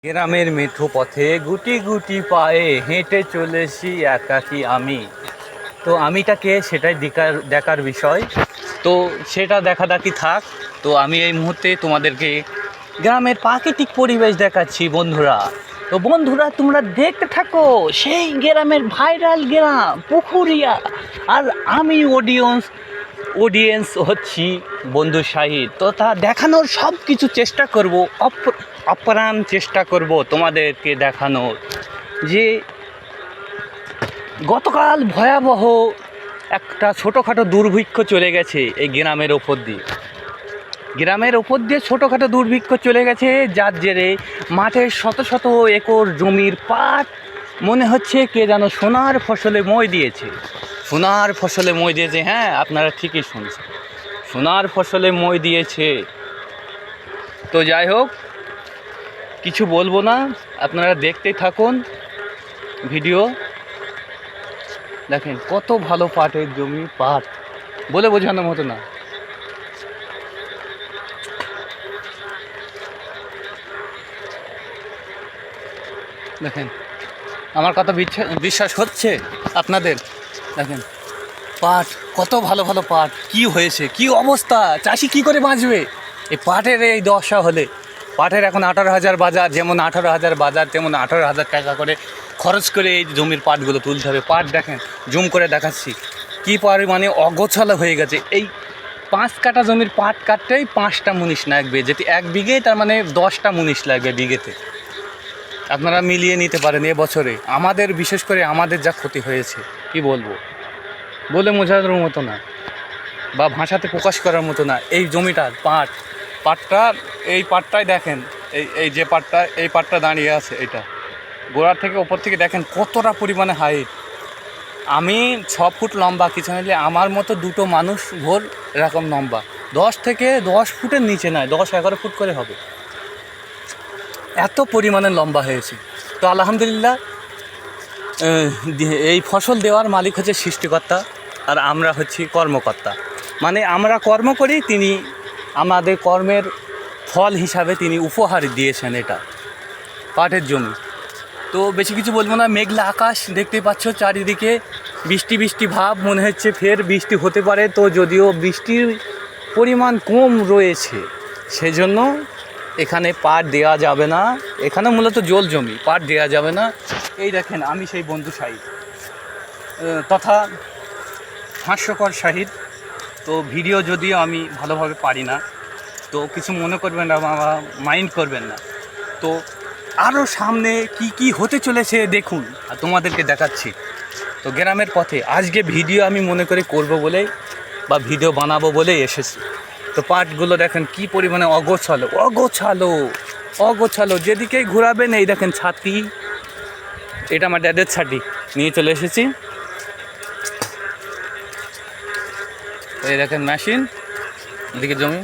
গ্রামের মেঠো পথে গুটি গুটি পায়ে হেঁটে চলেছি একাকী আমি। তো আমিটাকে সেটাই দেখার বিষয়। তো সেটা দেখাদেখি থাক। তো আমি এই মুহূর্তে তোমাদেরকে গ্রামের প্রাকৃতিক পরিবেশ দেখাচ্ছি বন্ধুরা। তো বন্ধুরা তোমরা দেখতে থাকো সেই গ্রামের ভাইরাল গ্রাম পুকুরিয়া। আর আমি অডিয়েন্স হচ্ছি বন্ধু শাহিদ। তো তা দেখানোর সব কিছু চেষ্টা করব, আপ্রাণ চেষ্টা করব তোমাদেরকে দেখানোর যে গতকাল ভয়াবহ একটা ছোটোখাটো দুর্ভিক্ষ চলে গেছে এই গ্রামের ওপর দিয়ে ছোটোখাটো দুর্ভিক্ষ চলে গেছে, যার জেরে মাঠের শত শত একর জমির পাট মনে হচ্ছে কে যেন সোনার ফসলে মই দিয়েছে। হ্যাঁ, আপনারা ঠিকই শুনছেন, সোনার ফসলে মই দিয়েছে। তো যাই হোক, কিছু বলবো না, আপনারা দেখতেই থাকুন ভিডিও। দেখেন কত ভালো পাটের জমি, পাট বলে বোঝানোর মতো না। দেখেন, আমার কথা বিশ্বাস হচ্ছে আপনাদের? দেখেন পাট, কত ভালো ভালো পাট, কি হয়েছে, কি অবস্থা, চাষি কি করে বাঁচবে এই পাটের এই দশা হলে? পাটের এখন 18,000 বাজার, যেমন 18,000 বাজার তেমন 18,000 টাকা করে খরচ করে এই জমির পাটগুলো তুলতে হবে। পাট দেখেন, জুম করে দেখাচ্ছি, কী পরিমাণে অগোছালো হয়ে গেছে। এই 5 কাঠা জমির পাট কাটতেই 5টা মুনিশ লাগবে, যেটি 1 বিঘে, তার মানে 10টা মুনিশ লাগবে বিঘেতে। আপনারা মিলিয়ে নিতে পারেন এবছরে আমাদের, বিশেষ করে আমাদের যা ক্ষতি হয়েছে, কি বলবো, বলে বোঝানোর মতো না বা ভাষাতে প্রকাশ করার মতো না। এই জমিটার এই পাটটাই দেখেন, এই যে পাটটা, এই পাটটা দাঁড়িয়ে আছে, এটা গোড়ার থেকে ওপর থেকে দেখেন কতটা পরিমাণে হাইট। আমি 6 ফুট লম্বা, কিছু নিলে আমার মতো দুটো মানুষ ভোর এরকম লম্বা, 10 ফুটের নিচে নয়, 10-11 ফুট করে হবে, এত পরিমাণে লম্বা হয়েছে। তো আলহামদুলিল্লাহ, এই ফসল দেওয়ার মালিক হচ্ছে সৃষ্টিকর্তা, আর আমরা হচ্ছি কর্মকর্তা। মানে আমরা কর্ম করি, তিনি আমাদের কর্মের ফল হিসাবে তিনি উপহার দিয়েছেন এটা পাটের জমি। তো বেশি কিছু বলবো না। মেঘলা আকাশ দেখতেই পাচ্ছ, চারিদিকে বৃষ্টি বৃষ্টি ভাব, মনে হচ্ছে ফের বৃষ্টি হতে পারে। তো যদিও বৃষ্টির পরিমাণ কম রয়েছে, সেজন্য এখানে পাট দেওয়া যাবে না। এখানে মূলত জল জমি, পাট দেওয়া যাবে না। এই দেখেন, আমি সেই বন্ধু শাহিদ, তথা হাস্যকর শাহিদ। তো ভিডিও যদিও আমি ভালোভাবে পারি না, তো কিছু মনে করবেন না বা মাইন্ড করবেন না। তো আরও সামনে কি কি হতে চলেছে দেখুন, আর তোমাদেরকে দেখাচ্ছি। তো গ্রামের পথে আজকে ভিডিও আমি মনে করে করব বলেই বা ভিডিও বানাবো বলেই এসেছি। তো পাটগুলো দেখেন কি পরিমাণে অগোছালো, যেদিকেই ঘোরাবেন। এই দেখেন ছাতি, এটা আমার ড্যাডের ছাতি, নিয়ে চলে এসেছি। এই দেখেন মেশিন, এদিকে জমি।